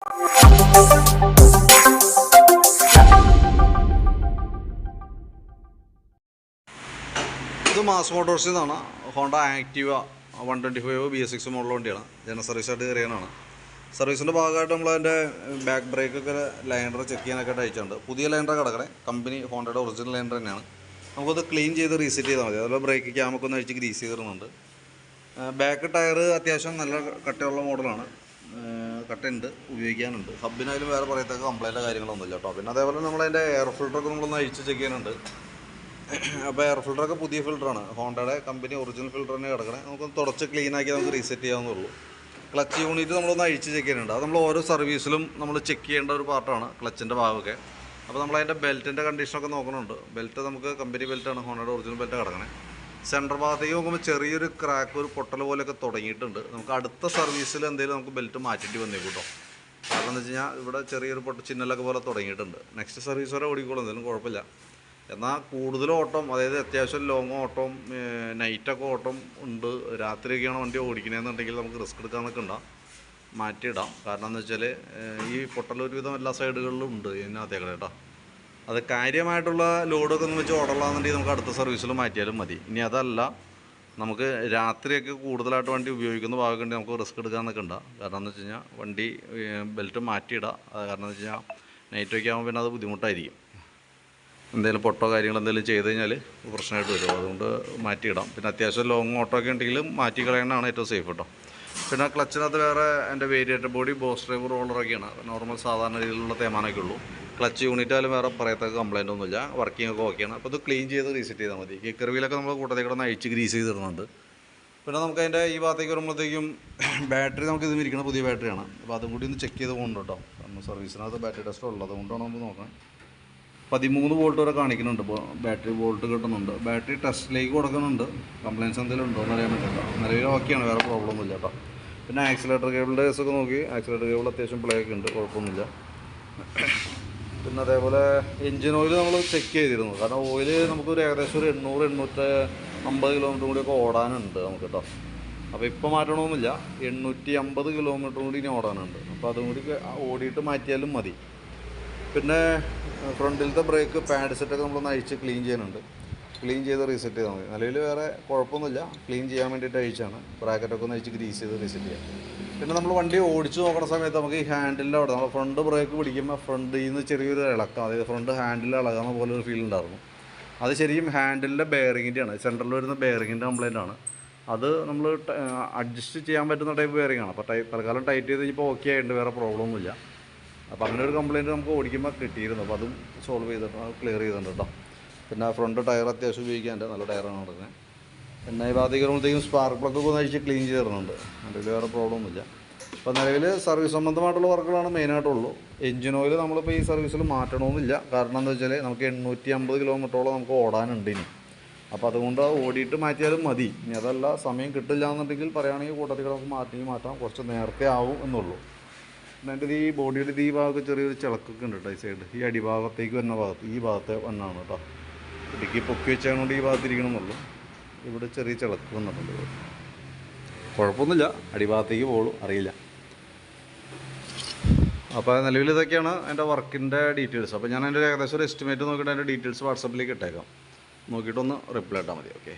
ഇത് മാസ് മോട്ടോഴ്സിൽ നിന്നാണ്. Honda Activa 125 BS6 model വണ്ടിയാണ്. ജനറൽ സർവീസായിട്ട് കയറിയാനാണ്. സർവീസിൻ്റെ ഭാഗമായിട്ട് നമ്മളതിൻ്റെ ബാക്ക് ബ്രേക്കൊക്കെ ലൈനർ ചെക്ക് ചെയ്യാനൊക്കെ അയച്ചിട്ടുണ്ട്. പുതിയ ലൈനർ കിടക്കണേ, കമ്പനി ഹോണ്ടയുടെ ഒറിജിനൽ ലൈനർ തന്നെയാണ്. നമുക്കത് ക്ലീൻ ചെയ്ത് റീസെറ്റ് ചെയ്താൽ മതി. അതുപോലെ ബ്രേക്ക് ക്യാമൊക്കെ ഒന്ന് അഴിച്ച് ഗ്രീസ് ചെയ്തിരുന്നുണ്ട്. ബാക്ക് ടയർ അത്യാവശ്യം നല്ല കട്ടയുള്ള മോഡലാണ്. കട്ടുണ്ട്, ഉപയോഗിക്കാനുണ്ട്. ഹബിനായാലും വേറെ പറയത്തക്ക കംപ്ലൈൻറ്റോ കാര്യങ്ങളൊന്നുമില്ല കേട്ടോ. പിന്നെ അതേപോലെ നമ്മളതിൻ്റെ എയർ ഫിൽറ്ററൊക്കെ നമ്മളൊന്ന് അഴിച്ച് ചെക്ക് ചെയ്യാനുണ്ട്. അപ്പോൾ എയർ ഫിൽറ്ററൊക്കെ പുതിയ ഫിൽറ്ററാണ്, ഹോണ്ടയുടെ കമ്പനി ഒറിജിനൽ ഫിൽറ്റർ തന്നെ കിടക്കണേ. നമുക്കൊന്ന് തുടച്ച് ക്ലീനാക്കി നമുക്ക് റീസെറ്റ് ചെയ്യാവുന്നുള്ളൂ. ക്ലച്ച് യൂണിറ്റ് നമ്മളൊന്ന് അഴിച്ച് ചെക്ക് ചെയ്യാനുണ്ട്. അത് നമ്മൾ ഓരോ സർവീസിലും നമ്മൾ ചെക്ക് ചെയ്യേണ്ട ഒരു പാർട്ടാണ് ക്ലച്ചിൻ്റെ ഭാഗമൊക്കെ. അപ്പോൾ നമ്മളതിൻ്റെ ബെൽറ്റിൻ്റെ കണ്ടീഷനൊക്കെ നോക്കണുണ്ട്. ബെൽറ്റ് നമുക്ക് കമ്പനി ബെൽറ്റാണ്, ഹോണ്ടയുടെ ഒറിജിനൽ ബെൽറ്റ് കിടക്കണേ. സെൻറ്റർ ഭാഗത്തേക്ക് നോക്കുമ്പോൾ ചെറിയൊരു ക്രാക്ക്, ഒരു പൊട്ടൽ പോലെയൊക്കെ തുടങ്ങിയിട്ടുണ്ട്. നമുക്ക് അടുത്ത സർവീസിൽ എന്തെങ്കിലും നമുക്ക് ബെൽറ്റ് മാറ്റേണ്ടി വന്നേക്കും കേട്ടോ. കാരണം എന്ന് വെച്ച് കഴിഞ്ഞാൽ ഇവിടെ ചെറിയൊരു ചിഹ്നലൊക്കെ പോലെ തുടങ്ങിയിട്ടുണ്ട്. നെക്സ്റ്റ് സർവീസ് വരെ ഓടിക്കോളും, എന്തെങ്കിലും കുഴപ്പമില്ല. എന്നാൽ കൂടുതൽ ഓട്ടം, അതായത് അത്യാവശ്യം ലോങ് ഓട്ടം, നൈറ്റൊക്കെ ഓട്ടം ഉണ്ട്, രാത്രിയൊക്കെയാണ് വണ്ടി ഓടിക്കണമെന്നുണ്ടെങ്കിൽ നമുക്ക് റിസ്ക് എടുക്കാമെന്നൊക്കെ ഉണ്ടാകും, മാറ്റിയിടാം. കാരണം എന്ന് വെച്ചാൽ ഈ പൊട്ടൽ ഒരുവിധം എല്ലാ സൈഡുകളിലും ഉണ്ട് ഇതിനകത്തേക്കടെ കേട്ടോ. അത് കാര്യമായിട്ടുള്ള ലോഡൊക്കെ ഒന്ന് വെച്ച് ഓടലാന്നുണ്ടെങ്കിൽ നമുക്ക് അടുത്ത സർവീസിൽ മാറ്റിയാലും മതി. ഇനി അതല്ല, നമുക്ക് രാത്രിയൊക്കെ കൂടുതലായിട്ട് വണ്ടി ഉപയോഗിക്കുന്ന ഭാഗമുണ്ടെങ്കിൽ നമുക്ക് റിസ്ക് എടുക്കാമെന്നൊക്കെ ഉണ്ടാകും. കാരണം എന്ന് വെച്ച് കഴിഞ്ഞാൽ വണ്ടി ബെൽറ്റ് മാറ്റിയിടാം. കാരണം എന്ന് വെച്ച് കഴിഞ്ഞാൽ നൈറ്റൊക്കെ ആകുമ്പോൾ പിന്നെ അത് ബുദ്ധിമുട്ടായിരിക്കും. എന്തെങ്കിലും പൊട്ടോ കാര്യങ്ങൾ എന്തെങ്കിലും ചെയ്ത് കഴിഞ്ഞാൽ പ്രശ്നമായിട്ട് വരും. അതുകൊണ്ട് മാറ്റിയിടാം. പിന്നെ അത്യാവശ്യം ലോങ് ഓട്ടോ ഒക്കെ ഉണ്ടെങ്കിലും മാറ്റി കളയണതാണ് ഏറ്റവും സേഫ് കേട്ടോ. പിന്നെ ക്ലച്ചിനകത്ത് വേറെ എൻ്റെ വേരിയേറ്റർ ബോഡി, ബോസ് ഡ്രൈവ്, റോളറൊക്കെയാണ്. നോർമൽ സാധാരണ രീതിയിലുള്ള തേമാനമൊക്കെ ഉള്ളൂ. ക്ലച്ച് യൂണിറ്റ് ആയാലും വേറെ പറയത്തക്ക കംപ്ലൈൻ്റ് ഒന്നുമില്ല. വർക്കിംഗ് ഒക്കെ ഓക്കെയാണ്. അപ്പോൾ ഇത് ക്ലീൻ ചെയ്ത് റീസെറ്റ് ചെയ്താൽ മതി. കിക്കറിവിലൊക്കെ നമ്മൾ കൂട്ടത്തേക്ക് ഒന്ന് അഴിച്ച് ഗ്രീസ് ചെയ്തിടുന്നുണ്ട്. പിന്നെ നമുക്ക് അതിൻ്റെ ഈ ഭാഗത്തേക്ക് വരുമ്പോഴത്തേക്കും ബാറ്ററി നമുക്ക് ഇത് ഇരിക്കുന്ന പുതിയ ബാറ്ററിയാണ്. അപ്പോൾ അതും കൂടി ഒന്ന് ചെക്ക് ചെയ്ത് പോകുന്നുണ്ട് കേട്ടോ. കാരണം സർവീസിനകത്ത് ബാറ്ററി ടെസ്റ്റ് ഉള്ളത് കൊണ്ടാണ് നമുക്ക് നോക്കാം. 13 വോൾട്ട് വരെ കാണിക്കുന്നുണ്ട്. ഇപ്പോൾ ബാറ്ററി വോൾട്ട് കിട്ടുന്നുണ്ട്. ബാറ്ററി ടെസ്റ്റിലേക്ക് കൊടുക്കുന്നുണ്ട്. കംപ്ലയിൻസ് എന്തെങ്കിലും ഉണ്ടോ എന്ന് അറിയാൻ പറ്റില്ല. നിലവിൽ ഓക്കെയാണ്, വേറെ പ്രോബ്ലം ഒന്നുമില്ല കേട്ടോ. പിന്നെ ആക്സിലേറ്റർ കേബിളിൻ്റെ കേസൊക്കെ നോക്കി, ആക്സിലേറ്റർ കേബിൾ അത്യാവശ്യം പ്ലേക്ക് ഉണ്ട്, കുഴപ്പമൊന്നുമില്ല. പിന്നെ അതേപോലെ എൻജിൻ ഓയിൽ നമ്മൾ ചെക്ക് ചെയ്തിരുന്നു. കാരണം ഓയിൽ നമുക്കൊരു ഏകദേശം ഒരു 800-850 കിലോമീറ്റർ കൂടിയൊക്കെ ഓടാനുണ്ട് നമുക്ക് കേട്ടോ. അപ്പോൾ ഇപ്പോൾ മാറ്റണമെന്നില്ല, 850 കിലോമീറ്റർ കൂടി ഇനി ഓടാനുണ്ട്. അപ്പോൾ അതും കൂടി ഓടിയിട്ട് മാറ്റിയാലും മതി. പിന്നെ ഫ്രണ്ടിലത്തെ ബ്രേക്ക് പാഡ് സെറ്റൊക്കെ നമ്മളൊന്ന് അഴിച്ച് ക്ലീൻ ചെയ്യാനുണ്ട്. ക്ലീൻ ചെയ്ത് റീസെറ്റ് ചെയ്താൽ മതി. നിലവിൽ വേറെ കുഴപ്പമൊന്നുമില്ല. ക്ലീൻ ചെയ്യാൻ വേണ്ടിയിട്ട് അഴിച്ചാണ്. ബ്രാക്കറ്റൊക്കെ ഒന്ന് അഴിച്ച് ഗ്രീസ് ചെയ്ത് റീസെറ്റ് ചെയ്യാം. പിന്നെ നമ്മൾ വണ്ടി ഓടിച്ച് നോക്കുന്ന സമയത്ത് നമുക്ക് ഈ ഹാൻഡിലിൻ്റെ അവിടെ നമ്മൾ ഫ്രണ്ട് ബ്രേക്ക് പിടിക്കുമ്പോൾ ഫ്രണ്ടിൽ നിന്ന് ചെറിയൊരു ഇളക്കം, അതായത് ഫ്രണ്ട് ഹാൻഡിൽ ഇളകാവുന്ന പോലെ ഒരു ഫീൽ ഉണ്ടായിരുന്നു. അത് ശരിക്കും ഹാൻഡിലിൻ്റെ ബെയറിങ്ങിൻ്റെയാണ്, സെൻറ്ററിൽ വരുന്ന ബെയറിങ്ങിൻ്റെ കംപ്ലൈൻ്റ് ആണ്. അത് നമ്മൾ അഡ്ജസ്റ്റ് ചെയ്യാൻ പറ്റുന്ന ടൈപ്പ് ബെയറിങ്ങാണ്. അപ്പോൾ തൽക്കാലം ടൈറ്റ് ചെയ്ത് ഇപ്പോൾ ഓക്കെ ആയിട്ടുണ്ട്, വേറെ പ്രോബ്ലം ഒന്നുമില്ല. അപ്പോൾ അങ്ങനെ ഒരു കംപ്ലയിൻറ്റ് നമുക്ക് ഓടിക്കുമ്പോൾ കിട്ടിയിരുന്നു. അപ്പോൾ അതും സോൾവ് ചെയ്തിട്ട് ക്ലിയർ ചെയ്തിട്ടുണ്ട് കേട്ടോ. പിന്നെ ഫ്രണ്ട് ടയർ അത്യാവശ്യം ഉപയോഗിക്കാനുണ്ട്, നല്ല ടയറാണ് നടക്കുന്നത്. പിന്നെ ഈ ഭാഗത്തേക്ക് വരുമ്പോഴത്തേക്കും സ്പാർക്ക് പ്ലഗൊക്കെ ഒന്ന് അഴിച്ച് ക്ലീൻ ചെയ്തിരുന്നുണ്ട്. അതിൽ വേറെ പ്രോബ്ലം ഒന്നുമില്ല. അപ്പോൾ നിലവിൽ സർവീസ് സംബന്ധമായിട്ടുള്ള വർക്കുകളാണ് മെയിനായിട്ടുള്ളൂ. എഞ്ചിൻ ഓയിൽ നമ്മളിപ്പോൾ ഈ സർവീസിൽ മാറ്റണമെന്നില്ല. കാരണം എന്താ വെച്ചാൽ നമുക്ക് 850 കിലോമീറ്ററോളം നമുക്ക് ഓടാനുണ്ട് ഇനി. അപ്പോൾ അതുകൊണ്ട് ഓടിയിട്ട് മാറ്റിയാലും മതി. ഇനി അതല്ല, സമയം കിട്ടില്ല എന്നുണ്ടെങ്കിൽ പറയുകയാണെങ്കിൽ കൂട്ടത്തിൽ നമുക്ക് മാറ്റാം, കുറച്ച് നേരത്തെ ആവും എന്നുള്ളൂ. പിന്നെ എൻ്റെ ഈ ബോഡിയുടെ ഈ ഭാഗത്ത് ചെറിയൊരു ചിളക്കൊക്കെ ഉണ്ട് കേട്ടോ. ഈ സൈഡ്, ഈ അടിഭാഗത്തേക്ക് വരുന്ന ഭാഗത്ത്, ഈ ഭാഗത്തെ വണ്ണാണ് കേട്ടോ. ഇടുക്കി പൊക്കി വെച്ചാൽ ഈ ഭാഗത്തിരിക്കണമെന്നുള്ളൂ. ഇവിടെ ചെറിയ ചിളക്ക് വന്നിട്ടുണ്ട്. കുഴപ്പമൊന്നുമില്ല, അടിഭാഗത്തേക്ക് പോകുള്ളൂ, അറിയില്ല. അപ്പോൾ നിലവിൽ ഇതൊക്കെയാണ് എൻ്റെ വർക്കിൻ്റെ ഡീറ്റെയിൽസ്. അപ്പോൾ ഞാൻ എൻ്റെ ഏകദേശം ഒരു എസ്റ്റിമേറ്റ് നോക്കിയിട്ട് അതിൻ്റെ ഡീറ്റെയിൽസ് വാട്സപ്പിലേക്ക് ഇട്ടേക്കാം. നോക്കിയിട്ടൊന്ന് റിപ്ലൈ ഇട്ടാൽ മതി. ഓക്കെ.